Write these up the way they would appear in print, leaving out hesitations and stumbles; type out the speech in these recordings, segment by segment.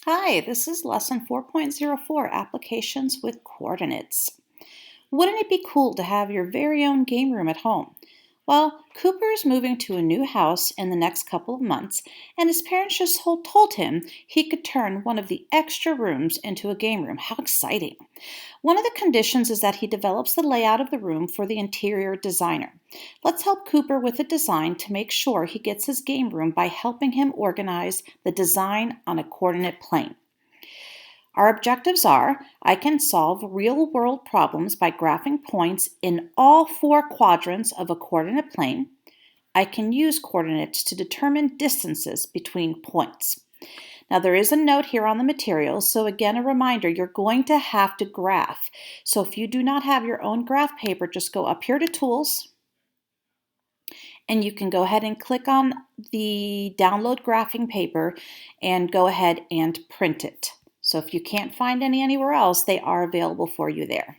Hi, this is lesson 4.04, Applications with Coordinates. Wouldn't it be cool to have your very own game room at home? Well, Cooper is moving to a new house in the next couple of months, and his parents just told him he could turn one of the extra rooms into a game room. How exciting! One of the conditions is that he develops the layout of the room for the interior designer. Let's help Cooper with the design to make sure he gets his game room by helping him organize the design on a coordinate plane. Our objectives are: I can solve real world problems by graphing points in all four quadrants of a coordinate plane. I can use coordinates to determine distances between points. Now, there is a note here on the materials, so again, a reminder, you're going to have to graph. So if you do not have your own graph paper, just go up here to Tools, and you can go ahead and click on the Download Graphing Paper and go ahead and print it. So if you can't find any anywhere else, they are available for you there.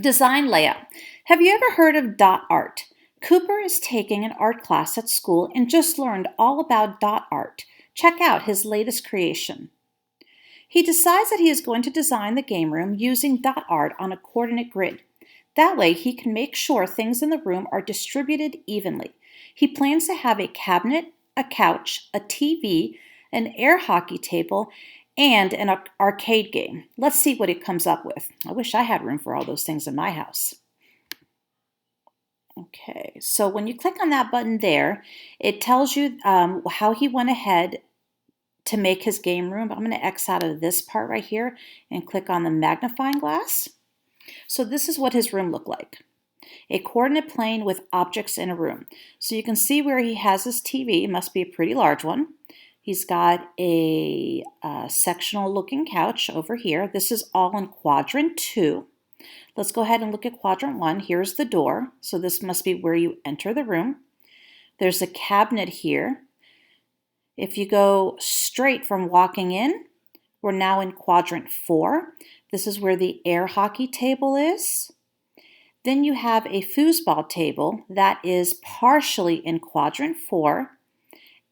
Design layout. Have you ever heard of dot art? Cooper is taking an art class at school and just learned all about dot art. Check out his latest creation. He decides that he is going to design the game room using dot art on a coordinate grid. That way he can make sure things in the room are distributed evenly. He plans to have a cabinet, a couch, a TV, an air hockey table, and an arcade game. Let's see what it comes up with. I wish I had room for all those things in my house. Okay, so when you click on that button there, it tells you how he went ahead to make his game room. I'm going to X out of this part right here and click on the magnifying glass. So this is what his room looked like. A coordinate plane with objects in a room. So you can see where he has his TV. It must be a pretty large one. He's got a sectional looking couch over here. This is all in quadrant 2. Let's go ahead and look at quadrant 1. Here's the door. So this must be where you enter the room. There's a cabinet here. If you go straight from walking in, we're now in quadrant 4. This is where the air hockey table is. Then you have a foosball table that is partially in quadrant 4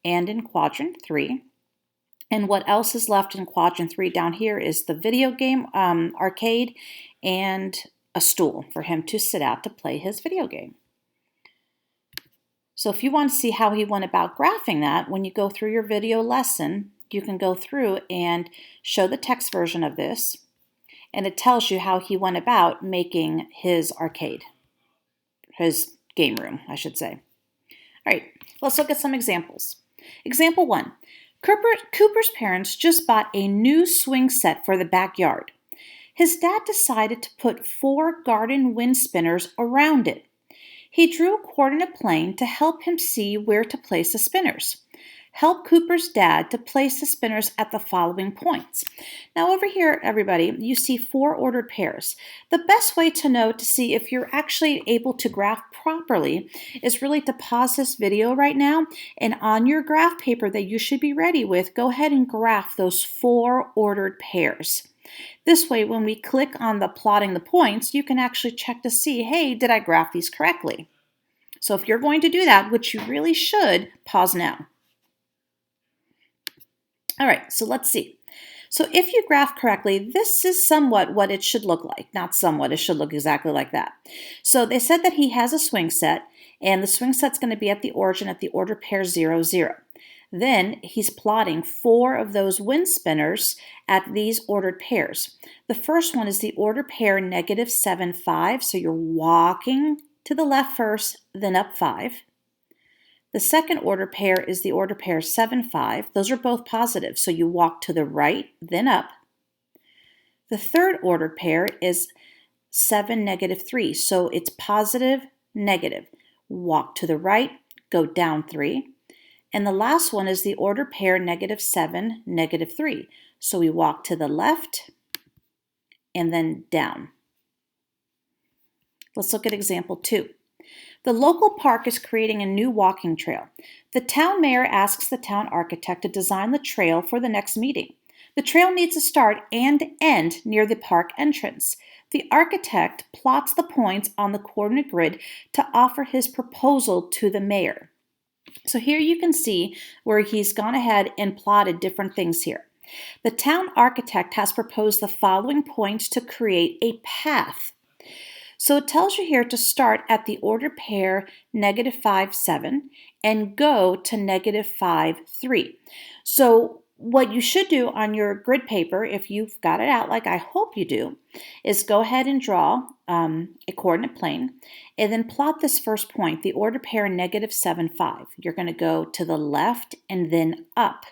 and in quadrant 3. And what else is left in quadrant 3 down here is the video game arcade and a stool for him to sit at to play his video game. So if you want to see how he went about graphing that, when you go through your video lesson, you can go through and show the text version of this, and it tells you how he went about making his arcade, his game room, I should say. All right, let's look at some examples. Example 1. Cooper's parents just bought a new swing set for the backyard. His dad decided to put 4 garden wind spinners around it. He drew a coordinate plane to help him see where to place the spinners. Help Cooper's dad to place the spinners at the following points. Now over here, everybody, you see 4 ordered pairs. The best way to know to see if you're actually able to graph properly is really to pause this video right now, and on your graph paper that you should be ready with, go ahead and graph those 4 ordered pairs. This way, when we click on the plotting the points, you can actually check to see, hey, did I graph these correctly? So if you're going to do that, which you really should, pause now. All right, so let's see. So if you graph correctly, this is somewhat what it should look like. Not somewhat, it should look exactly like that. So they said that he has a swing set, and the swing set's going to be at the origin at the order pair 0, 0. Then he's plotting 4 of those wind spinners at these ordered pairs. The first one is the order pair -7, 5, so you're walking to the left first, then up 5. The second order pair is the order pair 7, 5. Those are both positive, so you walk to the right, then up. The third order pair is 7, -3, so it's positive, negative. Walk to the right, go down 3. And the last one is the order pair -7, -3. So we walk to the left and then down. Let's look at example 2. The local park is creating a new walking trail. The town mayor asks the town architect to design the trail for the next meeting. The trail needs to start and end near the park entrance. The architect plots the points on the coordinate grid to offer his proposal to the mayor. So here you can see where he's gone ahead and plotted different things here. The town architect has proposed the following points to create a path. So it tells you here to start at the ordered pair -5, 7 and go to -5, 3. So what you should do on your grid paper, if you've got it out like I hope you do, is go ahead and draw a coordinate plane and then plot this first point, the ordered pair -7, 5. You're going to go to the left and then up.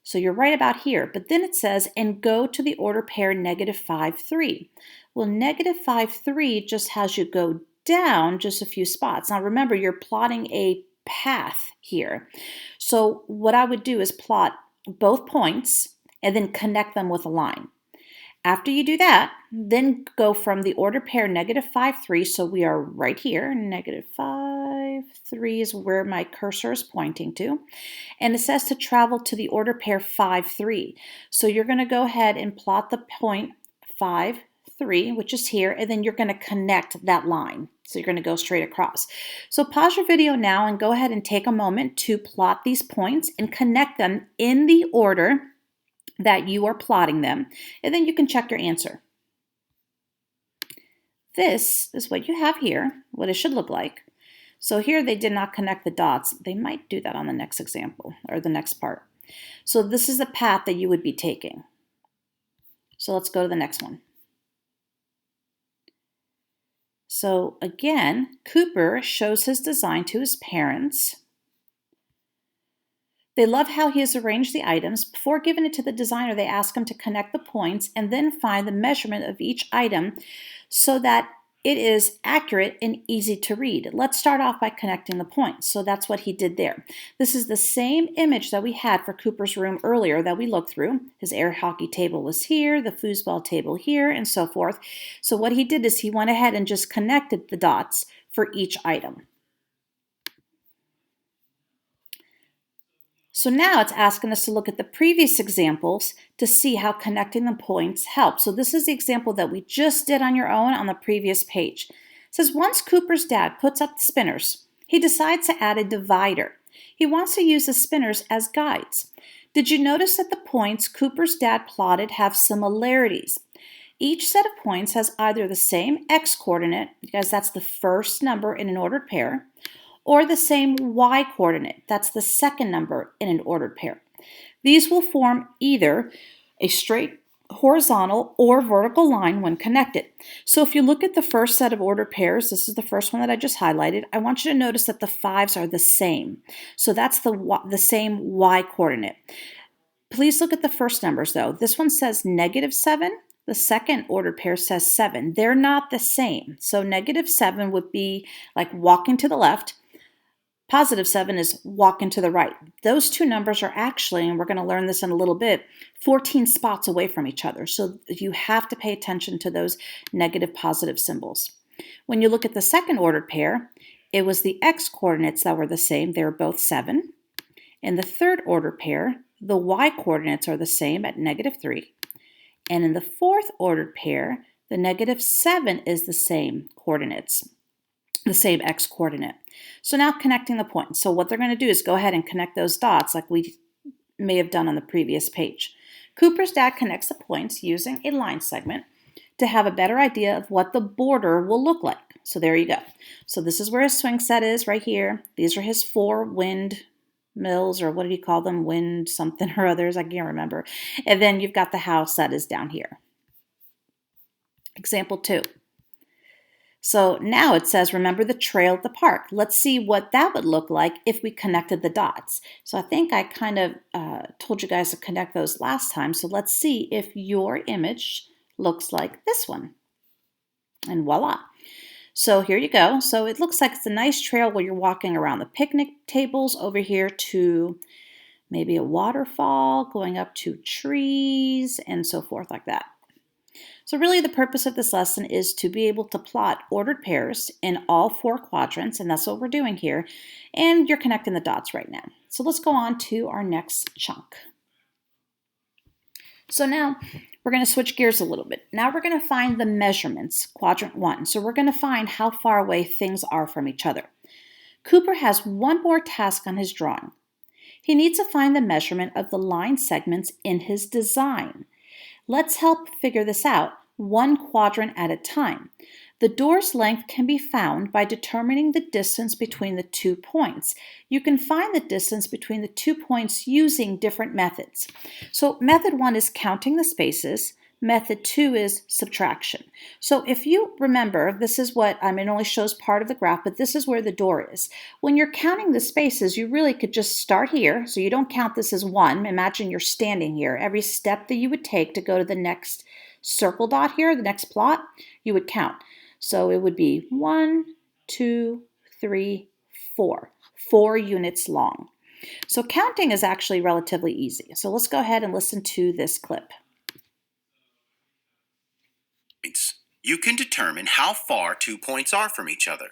So you're right about here, but then it says, and go to the order pair -5, 3. Well, -5, 3 just has you go down just a few spots. Now remember, you're plotting a path here. So what I would do is plot both points and then connect them with a line. After you do that, then go from the order pair -5, 3, so we are right here, -5, 3 is where my cursor is pointing to, and it says to travel to the order pair 5, 3. So you're going to go ahead and plot the point 5, 3, which is here, and then you're going to connect that line. So you're going to go straight across. So pause your video now and go ahead and take a moment to plot these points and connect them in the order that you are plotting them, and then you can check your answer. This is what you have here, what it should look like. So here they did not connect the dots. They might do that on the next example or the next part. So this is the path that you would be taking. So let's go to the next one. So again, Cooper shows his design to his parents. They love how he has arranged the items. Before giving it to the designer, they ask him to connect the points and then find the measurement of each item so that it is accurate and easy to read. Let's start off by connecting the points. So that's what he did there. This is the same image that we had for Cooper's room earlier that we looked through. His air hockey table was here, the foosball table here, and so forth. So what he did is he went ahead and just connected the dots for each item. So now it's asking us to look at the previous examples to see how connecting the points helps. So this is the example that we just did on your own on the previous page. It says, once Cooper's dad puts up the spinners, he decides to add a divider. He wants to use the spinners as guides. Did you notice that the points Cooper's dad plotted have similarities? Each set of points has either the same x-coordinate, because that's the first number in an ordered pair, or the same y-coordinate, that's the second number in an ordered pair. These will form either a straight horizontal or vertical line when connected. So if you look at the first set of ordered pairs, this is the first one that I just highlighted, I want you to notice that the 5s are the same. So that's the same y-coordinate. Please look at the first numbers though. This one says -7. The second ordered pair says 7. They're not the same. So -7 would be like walking to the left. +7 is walking to the right. Those two numbers are actually, and we're going to learn this in a little bit, 14 spots away from each other. So you have to pay attention to those negative positive symbols. When you look at the second ordered pair, it was the x-coordinates that were the same. They were both 7. In the third ordered pair, the y-coordinates are the same at -3. And in the fourth ordered pair, the -7 is the same coordinates, the same x-coordinate. So now connecting the points. So what they're going to do is go ahead and connect those dots like we may have done on the previous page. Cooper's dad connects the points using a line segment to have a better idea of what the border will look like. So there you go. So this is where his swing set is right here. These are his 4 wind mills, or what did he call them? Wind something or others, I can't remember. And then you've got the house that is down here. Example 2. So now it says, remember the trail at the park. Let's see what that would look like if we connected the dots. So I think I kind of told you guys to connect those last time. So let's see if your image looks like this one. And voila. So here you go. So it looks like it's a nice trail where you're walking around the picnic tables over here to maybe a waterfall, going up to trees and so forth like that. So really the purpose of this lesson is to be able to plot ordered pairs in all 4 quadrants, and that's what we're doing here. And you're connecting the dots right now. So let's go on to our next chunk. So now we're going to switch gears a little bit. Now we're going to find the measurements, quadrant 1. So we're going to find how far away things are from each other. Cooper has one more task on his drawing. He needs to find the measurement of the line segments in his design. Let's help figure this out one quadrant at a time. The door's length can be found by determining the distance between the 2 points. You can find the distance between the 2 points using different methods. So method 1 is counting the spaces. Method 2 is subtraction. So if you remember, this is what, it only shows part of the graph, but this is where the door is. When you're counting the spaces, you really could just start here. So you don't count this as 1. Imagine you're standing here. Every step that you would take to go to the next circle dot here, the next plot, you would count. So it would be 1, 2, 3, 4. 4 units long. So counting is actually relatively easy. So let's go ahead and listen to this clip. You can determine how far 2 points are from each other.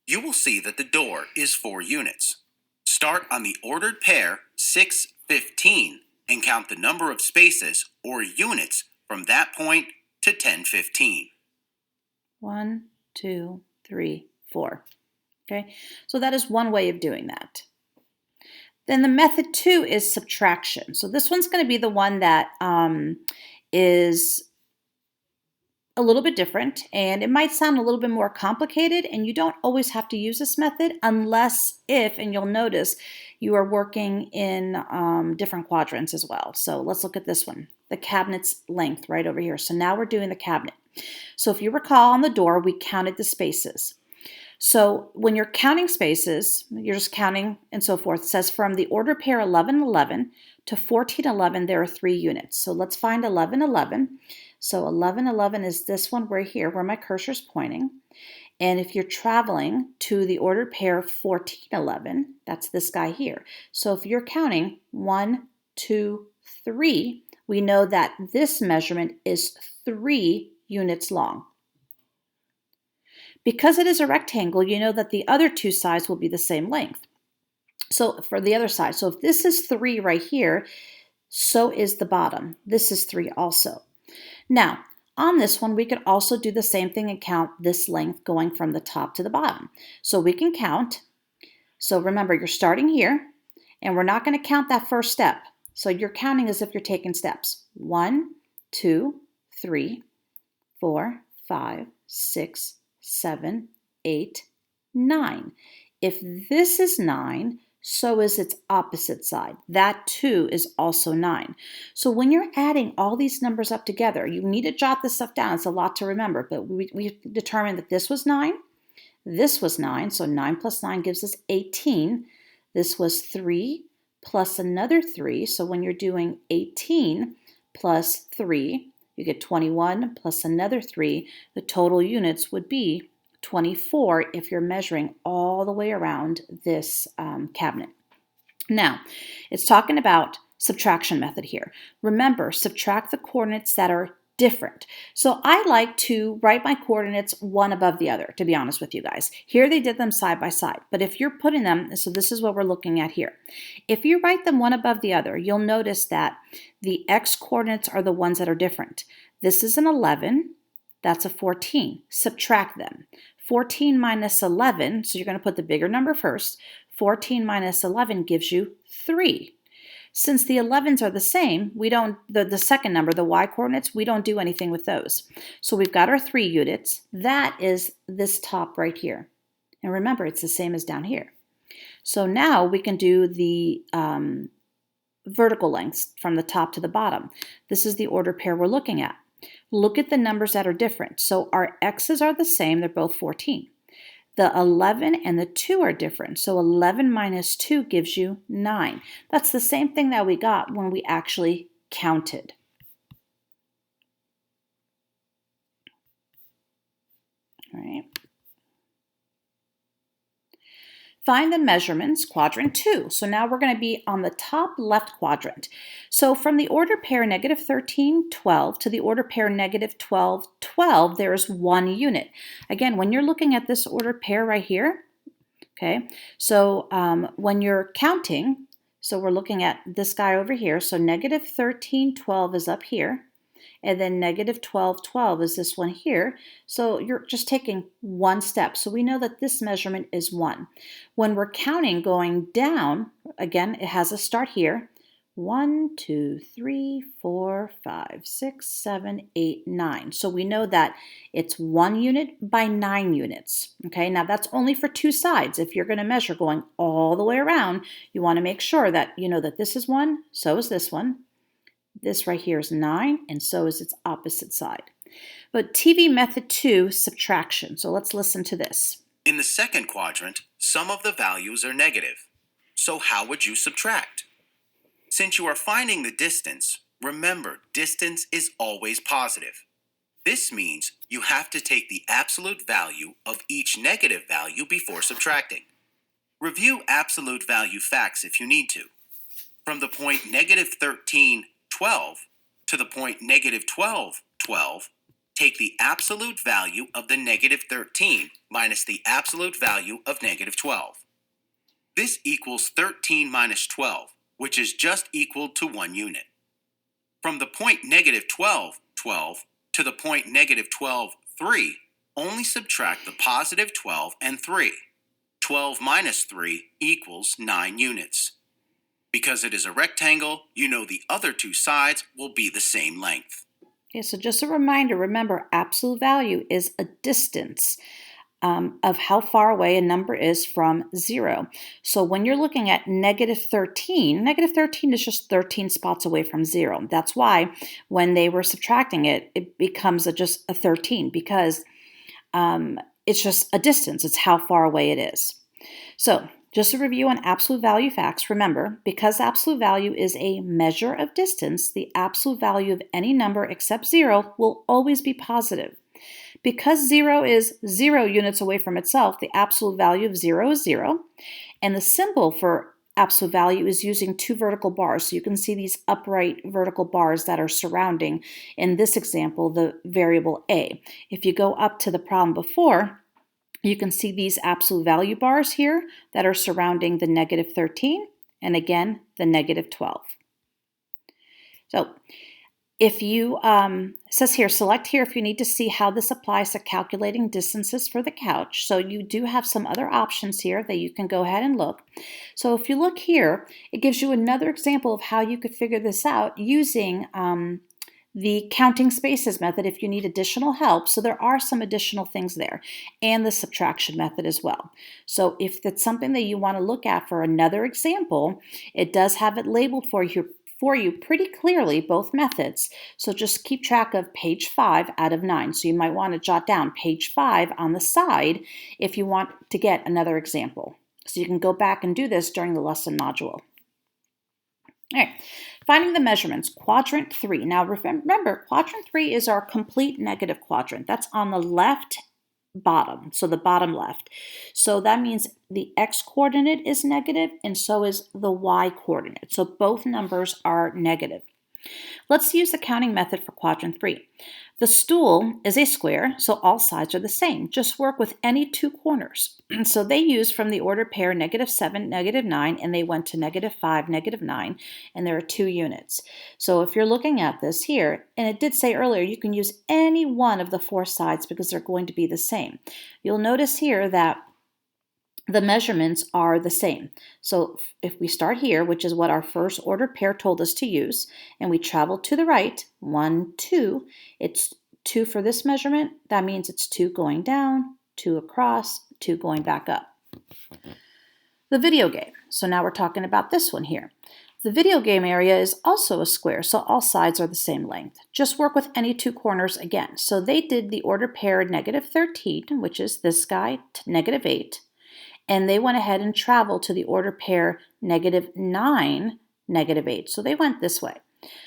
You will see that the door is 4 units. Start on the ordered pair 6, 15 and count the number of spaces or units from that point to 10, 15. 1, 2, 3, 4. Okay, so that is one way of doing that. Then the method 2 is subtraction. So this one's going to be the one that is a little bit different, and it might sound a little bit more complicated, and you don't always have to use this method unless if, and you'll notice, you are working in different quadrants as well. So let's look at this one, the cabinet's length right over here. So now we're doing the cabinet. So if you recall on the door, we counted the spaces. So when you're counting spaces, you're just counting and so forth. It says from the order pair 11, 11 to 14, 11, there are 3 units. So let's find 11, 11. So 11, 11 is this one right here where my cursor is pointing. And if you're traveling to the order pair 14, 11, that's this guy here. So if you're counting 1, 2, 3, we know that this measurement is 3 units long. Because it is a rectangle, you know that the other 2 sides will be the same length. So for the other side, so if this is 3 right here, so is the bottom. This is 3 also. Now, on this one, we could also do the same thing and count this length going from the top to the bottom. So we can count. So remember, you're starting here, and we're not going to count that first step. So you're counting as if you're taking steps. 1, 2, 3, 4, 5, 6, 7, 8, 9. If this is 9, so is its opposite side. That too is also 9. So when you're adding all these numbers up together, you need to jot this stuff down. It's a lot to remember, but we determined that this was 9, this was 9, so 9 plus 9 gives us 18. This was 3 plus another 3, so when you're doing 18 plus 3, you get 21 plus another 3. The total units would be 24 if you're measuring all the way around this cabinet. Now, it's talking about subtraction method here. Remember, subtract the coordinates that are different. So I like to write my coordinates one above the other, to be honest with you guys. Here they did them side by side, but if you're putting them, so this is what we're looking at here. If you write them one above the other, you'll notice that the x coordinates are the ones that are different. This is an 11, that's a 14. Subtract them. 14 minus 11, so you're going to put the bigger number first. 14 minus 11 gives you 3. Since the 11s are the same, we don't, the second number, the y coordinates, we don't do anything with those. So we've got our 3 units. That is this top right here. And remember, it's the same as down here. So now we can do the vertical lengths from the top to the bottom. This is the order pair we're looking at. Look at the numbers that are different. So our x's are the same, they're both 14. The 11 and the 2 are different. So 11 minus 2 gives you 9. That's the same thing that we got when we actually counted. All right. Find the measurements, quadrant 2. So now we're going to be on the top left quadrant. So from the order pair negative 13, 12 to the order pair negative 12, 12, there's 1 unit. Again, when you're looking at this order pair right here, okay, so when you're counting, so we're looking at this guy over here, so negative 13, 12 is up here. and then negative 12, 12 is this one here. So you're just taking one step. So we know that this measurement is 1. When we're counting going down, again, it has a start here. 1, 2, 3, 4, 5, 6, 7, 8, 9. So we know that it's 1 unit by 9 units. Okay, now that's only for two sides. If you're going to measure going all the way around, you want to make sure that you know that this is 1, so is this one. This right here is 9, and so is its opposite side. But TV method 2, subtraction. So let's listen to this. In the second quadrant, some of the values are negative. So how would you subtract? Since you are finding the distance, remember distance is always positive. This means you have to take the absolute value of each negative value before subtracting. Review absolute value facts if you need to. From the point negative 13, 12 to the point negative 12, 12, take the absolute value of the negative 13 minus the absolute value of negative 12. This equals 13 minus 12, which is just equal to 1 unit. From the point negative 12, 12 to the point negative 12, 3, only subtract the positive 12 and 3. 12 minus 3 equals 9 units. Because it is a rectangle, you know the other two sides will be the same length. Okay, so just a reminder, remember absolute value is a distance of how far away a number is from 0. So when you're looking at negative 13 is just 13 spots away from 0. That's why when they were subtracting it, it becomes just a 13 because it's just a distance. It's how far away it is. So just a review on absolute value facts. Remember, because absolute value is a measure of distance, the absolute value of any number except 0 will always be positive. Because 0 is 0 units away from itself, the absolute value of 0 is 0. And the symbol for absolute value is using two vertical bars. So you can see these upright vertical bars that are surrounding, in this example, the variable a. If you go up to the problem before, you can see these absolute value bars here that are surrounding the negative 13 and again the negative 12. So if you, says here, select here if you need to see how this applies to calculating distances for the couch. So you do have some other options here that you can go ahead and look. So if you look here, it gives you another example of how you could figure this out using the counting spaces method if you need additional help. So there are some additional things there, and the subtraction method as well. So if that's something that you want to look at for another example, it does have it labeled for you pretty clearly, both methods. So just keep track of page 5 out of 9. So you might want to jot down page 5 on the side if you want to get another example. So you can go back and do this during the lesson module. All right, finding the measurements, quadrant 3. Now remember, quadrant 3 is our complete negative quadrant. That's on the left bottom, so the bottom left. So that means the x-coordinate is negative and so is the y-coordinate. So both numbers are negative. Let's use the counting method for quadrant 3. The stool is a square, so all sides are the same. Just work with any two corners. So they used from the ordered pair -7, -9, and they went to -5, -9, and there are 2 units. So if you're looking at this here, and it did say earlier, you can use any one of the 4 sides because they're going to be the same. You'll notice here that the measurements are the same. So if we start here, which is what our first ordered pair told us to use, and we travel to the right, 1, 2, it's 2 for this measurement. That means it's 2 going down, 2 across, 2 going back up. The video game. So now we're talking about this one here. The video game area is also a square, so all sides are the same length. Just work with any 2 corners again. So they did the ordered pair -13, which is this guy, to -8. And they went ahead and traveled to the ordered pair -9, -8. So they went this way.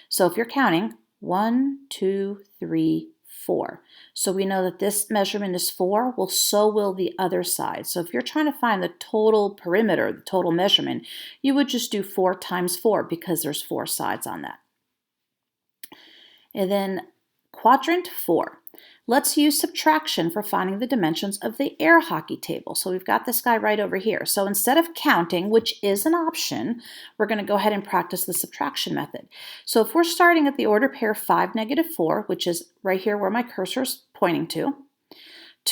So if you're counting, 1, 2, 3, 4. So we know that this measurement is 4. Well, so will the other side. So if you're trying to find the total perimeter, the total measurement, you would just do 4 times 4 because there's 4 sides on that. And then quadrant 4. Let's use subtraction for finding the dimensions of the air hockey table. So we've got this guy right over here. So instead of counting, which is an option, we're going to go ahead and practice the subtraction method. So if we're starting at the order pair 5, -4, which is right here where my cursor is pointing to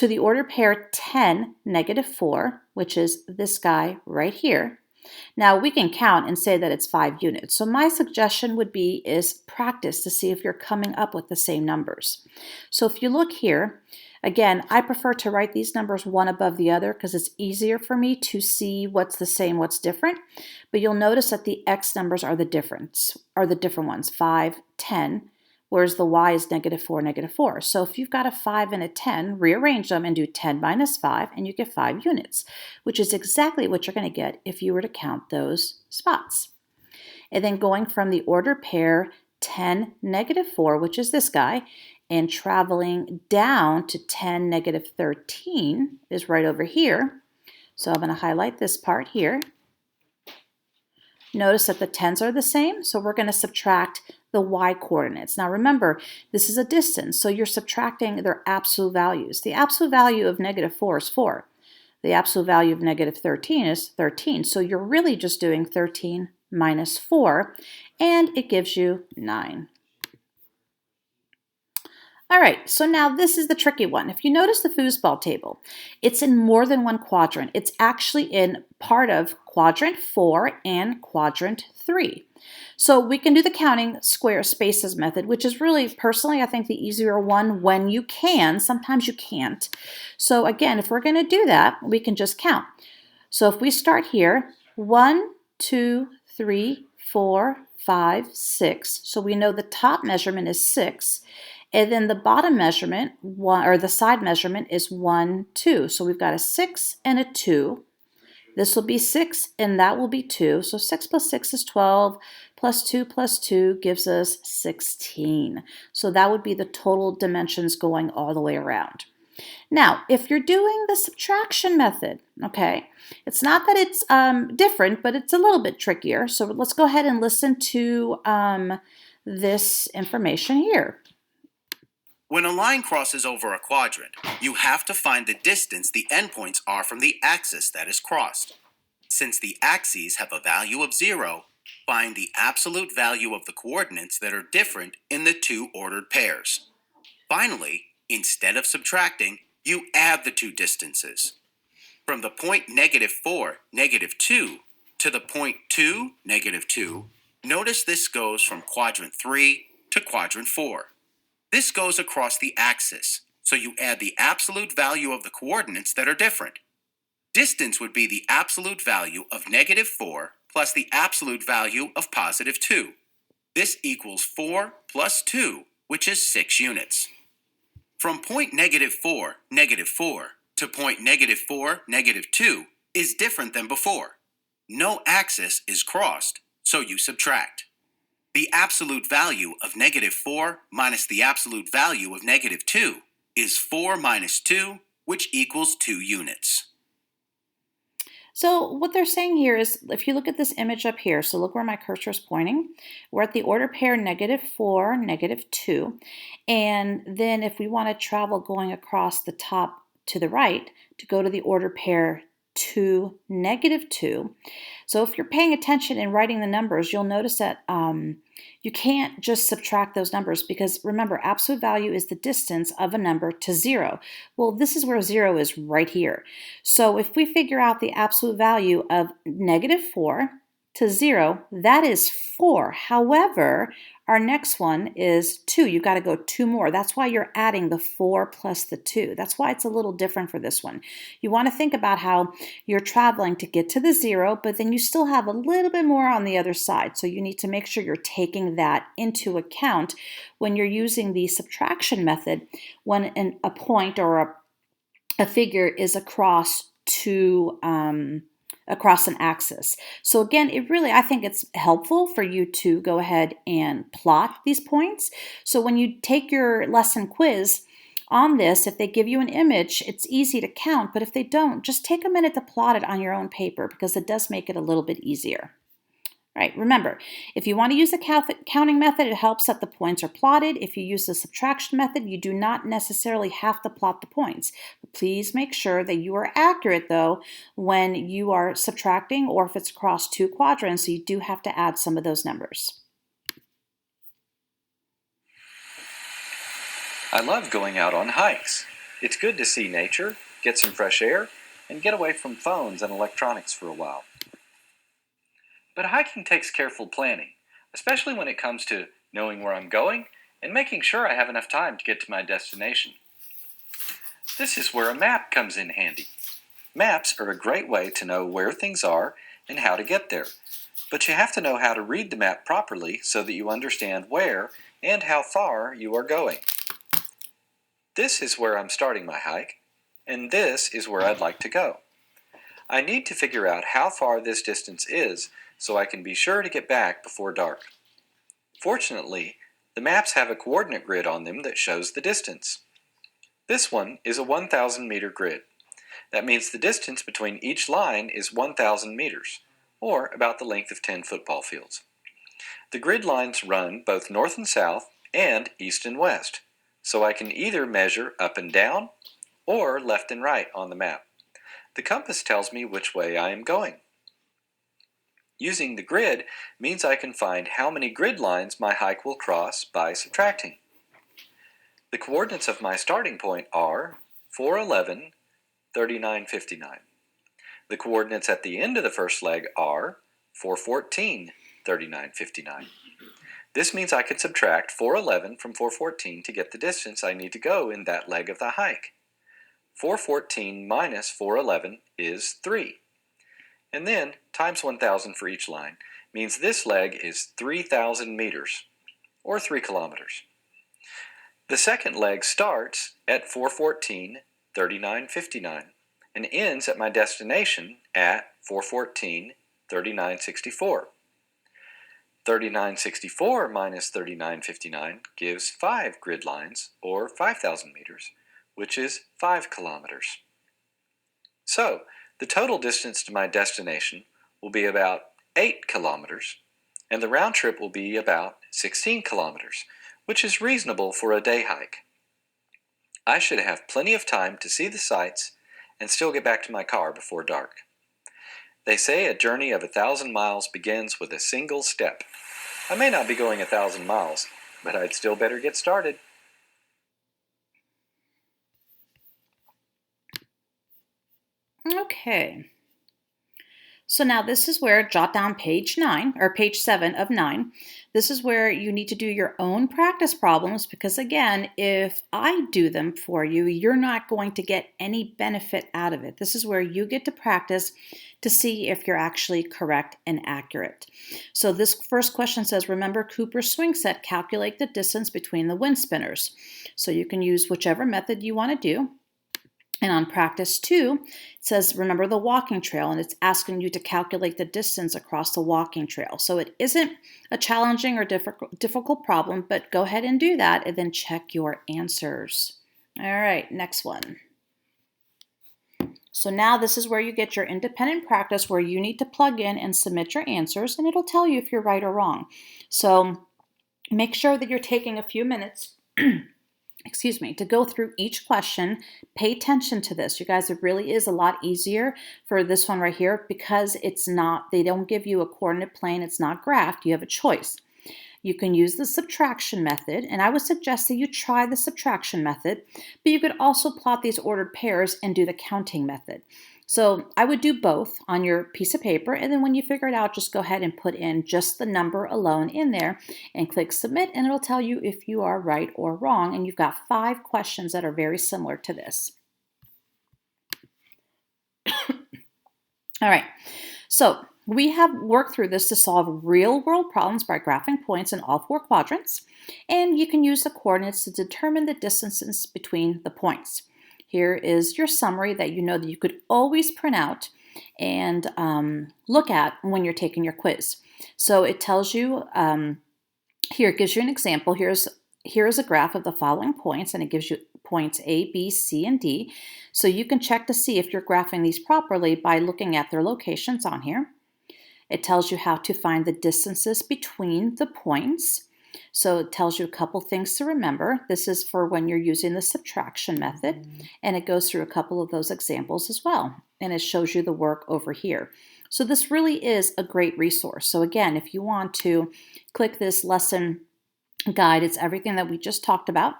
the order pair 10, -4, which is this guy right here. Now we can count and say that it's 5 units. So my suggestion would be is practice to see if you're coming up with the same numbers. So if you look here, again, I prefer to write these numbers one above the other because it's easier for me to see what's the same, what's different. But you'll notice that the X numbers are the different ones, 5, 10, whereas the Y is -4, -4. So if you've got a 5 and a 10, rearrange them and do 10 minus 5, and you get 5 units, which is exactly what you're going to get if you were to count those spots. And then going from the order pair 10, -4, which is this guy, and traveling down to 10, -13 is right over here. So I'm going to highlight this part here. Notice that the 10s are the same, so we're going to subtract the y coordinates. Now remember, this is a distance, so you're subtracting their absolute values. The absolute value of -4 is 4. The absolute value of -13 is 13. So you're really just doing 13 minus 4, and it gives you 9. All right, so now this is the tricky one. If you notice the foosball table, it's in more than one quadrant. It's actually in part of quadrant 4 and quadrant 3. So we can do the counting square spaces method, which is really, personally, I think the easier one when you can. Sometimes you can't. So again, if we're going to do that, we can just count. So if we start here, 1, 2, 3, 4, 5, 6. So we know the top measurement is 6. And then the bottom measurement, or the side measurement, is 1, 2. So we've got a 6 and a 2. This will be 6 and that will be 2. So 6 plus 6 is 12, plus 2 plus 2 gives us 16. So that would be the total dimensions going all the way around. Now, if you're doing the subtraction method, okay, it's not that it's different, but it's a little bit trickier. So let's go ahead and listen to this information here. When a line crosses over a quadrant, you have to find the distance the endpoints are from the axis that is crossed. Since the axes have a value of 0, find the absolute value of the coordinates that are different in the two ordered pairs. Finally, instead of subtracting, you add the two distances. From the point -4, -2 to the point 2, -2, notice this goes from quadrant 3 to quadrant 4. This goes across the axis, so you add the absolute value of the coordinates that are different. Distance would be the absolute value of -4 plus the absolute value of +2. This equals 4 plus 2, which is 6 units. From point -4, -4 to point -4, -2 is different than before. No axis is crossed, so you subtract. The absolute value of -4 minus the absolute value of -2 is 4 minus 2, which equals 2 units. So what they're saying here is, if you look at this image up here, so look where my cursor is pointing, we're at the order pair -4, -2, and then if we want to travel going across the top to the right to go to the order pair 2, -2. So if you're paying attention and writing the numbers, you'll notice that you can't just subtract those numbers because remember, absolute value is the distance of a number to 0. Well, this is where 0 is right here. So if we figure out the absolute value of -4 to 0, that is 4. However, our next one is 2. You've got to go 2 more. That's why you're adding the 4 plus the 2. That's why it's a little different for this one. You want to think about how you're traveling to get to the 0, but then you still have a little bit more on the other side. So you need to make sure you're taking that into account when you're using the subtraction method when a point or a figure is across across an axis. So again, I think it's helpful for you to go ahead and plot these points. So when you take your lesson quiz on this, if they give you an image, it's easy to count, but if they don't, just take a minute to plot it on your own paper because it does make it a little bit easier. Right, remember, if you want to use the counting method, it helps that the points are plotted. If you use the subtraction method, you do not necessarily have to plot the points. But please make sure that you are accurate, though, when you are subtracting or if it's across two quadrants, so you do have to add some of those numbers. I love going out on hikes. It's good to see nature, get some fresh air, and get away from phones and electronics for a while. But hiking takes careful planning, especially when it comes to knowing where I'm going and making sure I have enough time to get to my destination. This is where a map comes in handy. Maps are a great way to know where things are and how to get there, but you have to know how to read the map properly so that you understand where and how far you are going. This is where I'm starting my hike, and this is where I'd like to go. I need to figure out how far this distance is so I can be sure to get back before dark. Fortunately, the maps have a coordinate grid on them that shows the distance. This one is a 1,000 meter grid. That means the distance between each line is 1,000 meters, or about the length of 10 football fields. The grid lines run both north and south and east and west, so I can either measure up and down or left and right on the map. The compass tells me which way I am going. Using the grid means I can find how many grid lines my hike will cross by subtracting. The coordinates of my starting point are 411, 3959. The coordinates at the end of the first leg are 414, 3959. This means I can subtract 411 from 414 to get the distance I need to go in that leg of the hike. 414 minus 411 is 3. And then times 1,000 for each line means this leg is 3,000 meters, or 3 kilometers. The second leg starts at 414, 3959, and ends at my destination at 414, 3964. 3964 minus 3959 gives 5 grid lines, or 5,000 meters, which is 5 kilometers. So, the total distance to my destination will be about 8 kilometers, and the round trip will be about 16 kilometers, which is reasonable for a day hike. I should have plenty of time to see the sights and still get back to my car before dark. They say a journey of 1,000 miles begins with a single step. I may not be going 1,000 miles, but I'd still better get started. Okay. So now this is where jot down page 9 or page 7 of 9. This is where you need to do your own practice problems because again, if I do them for you, you're not going to get any benefit out of it. This is where you get to practice to see if you're actually correct and accurate. So this first question says, remember Cooper's swing set, calculate the distance between the wind spinners. So you can use whichever method you want to do. And on practice 2, it says, remember the walking trail, and it's asking you to calculate the distance across the walking trail. So it isn't a challenging or difficult problem, but go ahead and do that and then check your answers. All right, next one. So now this is where you get your independent practice where you need to plug in and submit your answers, and it'll tell you if you're right or wrong. So make sure that you're taking a few minutes to go through each question. Pay attention to this. You guys, it really is a lot easier for this one right here because they don't give you a coordinate plane. It's not graphed. You have a choice. You can use the subtraction method, and I would suggest that you try the subtraction method, but you could also plot these ordered pairs and do the counting method. So I would do both on your piece of paper, and then when you figure it out, just go ahead and put in just the number alone in there and click submit, and it'll tell you if you are right or wrong. And you've got 5 questions that are very similar to this. All right, so we have worked through this to solve real-world problems by graphing points in all 4 quadrants, and you can use the coordinates to determine the distances between the points. Here is your summary that you know that you could always print out and look at when you're taking your quiz. So it tells you, here it gives you an example. Here is a graph of the following points, and it gives you points A, B, C, and D. So you can check to see if you're graphing these properly by looking at their locations on here. It tells you how to find the distances between the points. So it tells you a couple things to remember. This is for when you're using the subtraction method, and it goes through a couple of those examples as well. And it shows you the work over here. So this really is a great resource. So again, if you want to click this lesson guide, it's everything that we just talked about.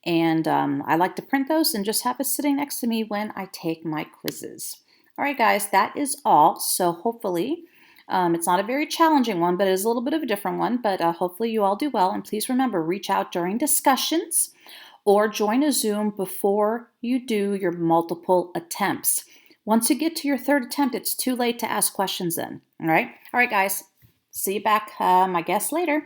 And I like to print those and just have it sitting next to me when I take my quizzes. All right, guys, that is all. So hopefully, it's not a very challenging one, but it is a little bit of a different one. But hopefully you all do well. And please remember, reach out during discussions or join a Zoom before you do your multiple attempts. Once you get to your third attempt, it's too late to ask questions then. All right, guys. See you back, I guess, later.